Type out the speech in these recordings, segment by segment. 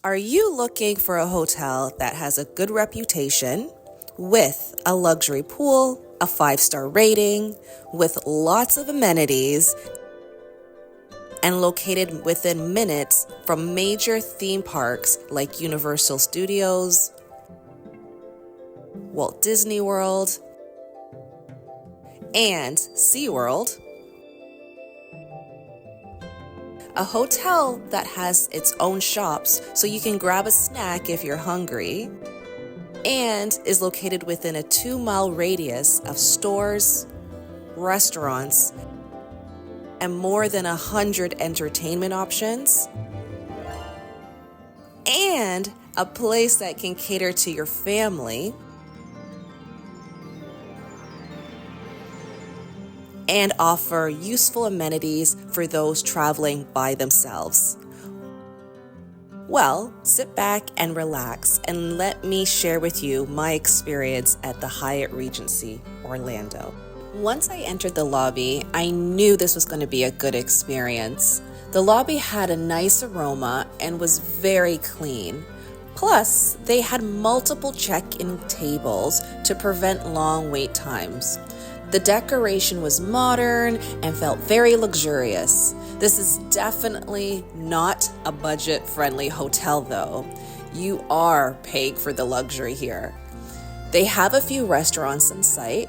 Are you looking for a hotel that has a good reputation, with a luxury pool, a 5-star rating, with lots of amenities, and located within minutes from major theme parks like Universal Studios, Walt Disney World, and SeaWorld? A hotel that has its own shops so you can grab a snack if you're hungry, and is located within a 2-mile radius of stores, restaurants, and more than 100 entertainment options, and a place that can cater to your family, and offer useful amenities for those traveling by themselves. Well, sit back and relax and let me share with you my experience at the Hyatt Regency Orlando. Once I entered the lobby, I knew this was going to be a good experience. The lobby had a nice aroma and was very clean. Plus, they had multiple check-in tables to prevent long wait times. The decoration was modern and felt very luxurious. This is definitely not a budget-friendly hotel though. You are paying for the luxury here. They have a few restaurants in sight,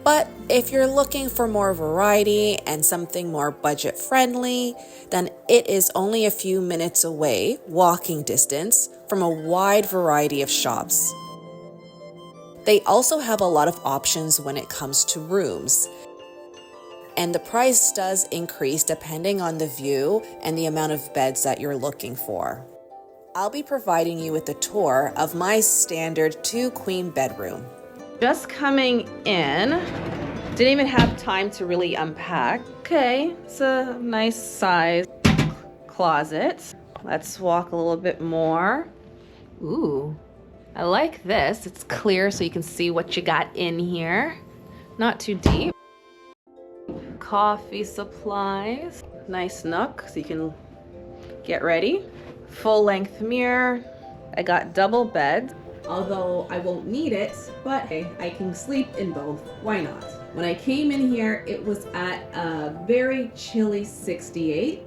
but if you're looking for more variety and something more budget-friendly, then it is only a few minutes away, walking distance, from a wide variety of shops. They also have a lot of options when it comes to rooms, and the price does increase depending on the view and the amount of beds that you're looking for. I'll be providing you with a tour of my standard 2-queen bedroom. Just coming in, didn't even have time to really unpack. Okay, it's a nice size closet. Let's walk a little bit more. Ooh, I like this. It's clear so you can see what you got in here. Not too deep. Coffee supplies. Nice nook so you can get ready. Full length mirror. I got double beds, although I won't need it, but hey, I can sleep in both. Why not? When I came in here, it was at a very chilly 68.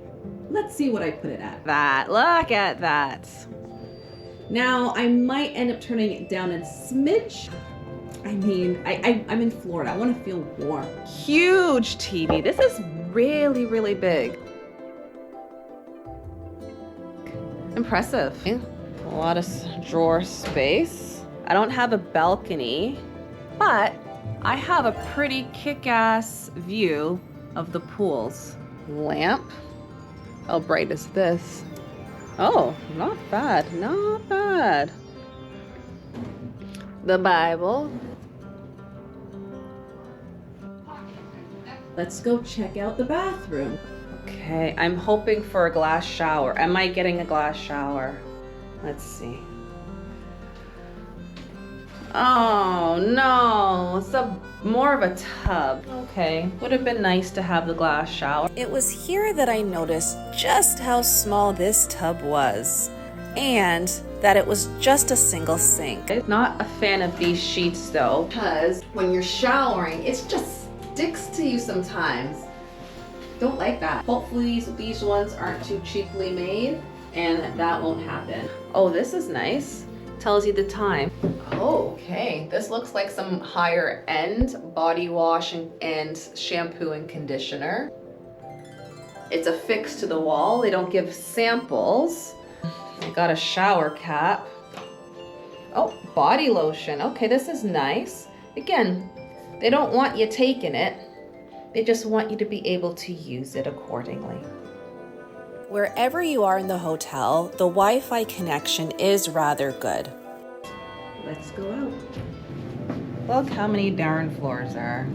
Let's see what I put it at. Look at that. Now, I might end up turning it down a smidge. I mean, I'm in Florida. I want to feel warm. Huge TV. This is really, really big. Impressive. A lot of drawer space. I don't have a balcony, but I have a pretty kick-ass view of the pools. Lamp. How bright is this? Oh, not bad, not bad. The Bible. Let's go check out the bathroom. Okay, I'm hoping for a glass shower. Am I getting a glass shower? Let's see. Oh no, it's more of a tub. Okay, would have been nice to have the glass shower. It was here that I noticed just how small this tub was, and that it was just a single sink. I'm not a fan of these sheets though, because when you're showering, it just sticks to you sometimes. Don't like that. Hopefully these ones aren't too cheaply made and that won't happen. Oh, this is nice. Tells you the time. Oh, okay. This looks like some higher end body wash and shampoo and conditioner. It's affixed to the wall. They don't give samples. I got a shower cap. Oh, body lotion. Okay, this is nice. Again, they don't want you taking it. They just want you to be able to use it accordingly. Wherever you are in the hotel, the Wi-Fi connection is rather good. Let's go out. Look how many darn floors are.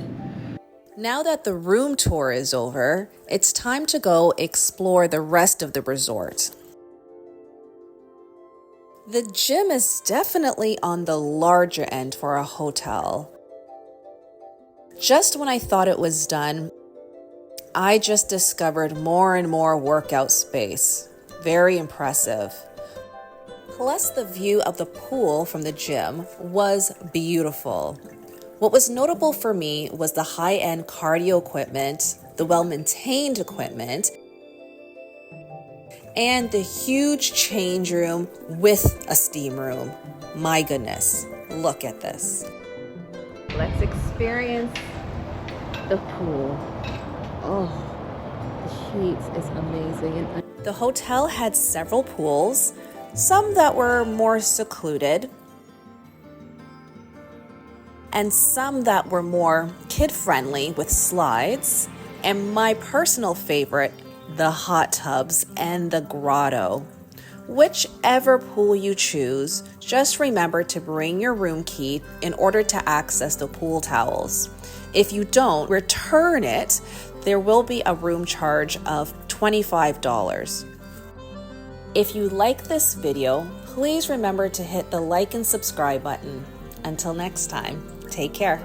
Now that the room tour is over, it's time to go explore the rest of the resort. The gym is definitely on the larger end for a hotel. Just when I thought it was done, I just discovered more and more workout space. very impressive. Plus, the view of the pool from the gym was beautiful. What was notable for me was the high-end cardio equipment, the well-maintained equipment, and the huge change room with a steam room. My goodness, look at this. Let's experience the pool. Oh, the heat is amazing. The hotel had several pools, some that were more secluded, and some that were more kid-friendly with slides, and my personal favorite, the hot tubs and the grotto. Whichever pool you choose, just remember to bring your room key in order to access the pool towels. If you don't, return it. There will be a room charge of $25. If you like this video, please remember to hit the like and subscribe button. Until next time, take care.